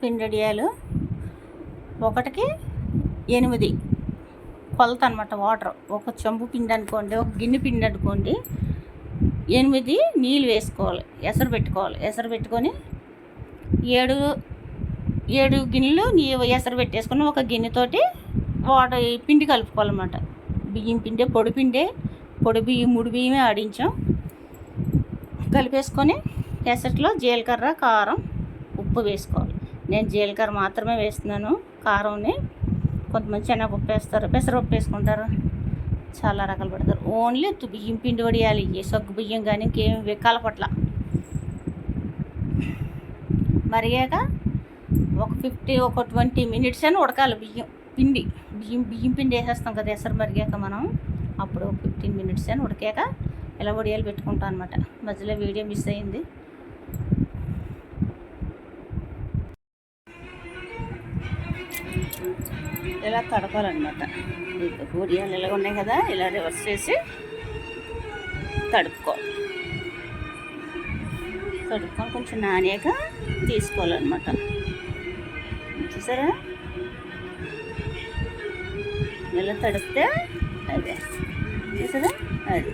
పిండి వడియాలు ఒకటికి 8 కొలత అనమాట. వాటర్ ఒక చెంబు పిండి అనుకోండి, ఒక గిన్నె పిండి అనుకోండి, 8 నీళ్ళు వేసుకోవాలి. ఎసరు పెట్టుకోవాలి. ఎసరు పెట్టుకొని 7 గిన్నెలు ఎసరు పెట్టేసుకొని ఒక గిన్నెతోటి వాటర్ పిండి కలుపుకోవాలన్నమాట. బియ్యం పిండి, పొడి బియ్యం, ముడి బియ్యమే ఆడించాం. కలిపేసుకొని ఎసట్లో జీలకర్ర, కారం, ఉప్పు వేసుకోవాలి. నేను జీలకర్ర మాత్రమే వేస్తున్నాను. కారంని కొంతమంది శనగపప్పు వేస్తారు, పెసరపప్పు వేసుకుంటారు, చాలా రకాలు పెడతారు. ఓన్లీ బియ్యం పిండి వడియాలి. సగ్గు బియ్యం కానీ ఇంకేమి కలపట్ల. మరిగాక ఒక 20 మినిట్స్ అని ఉడకాలి. బియ్యం పిండి వేసేస్తాం కదా ఎసరు మరిగాక మనం. అప్పుడు 15 మినిట్స్ అని ఉడికాక ఇలా వడియాలు పెట్టుకుంటాం అనమాట. మధ్యలో వీడియో మిస్ అయింది. ఇలా తడపాలన్నమాట. వడియాలు ఇలా ఉన్నాయి కదా, ఇలా రివర్స్ చేసి తడుపుకొని కొంచెం నానాక తీసుకోవాలన్నమాట. చూసారా, ఇలా తడిపితే అదే చూసారా, అది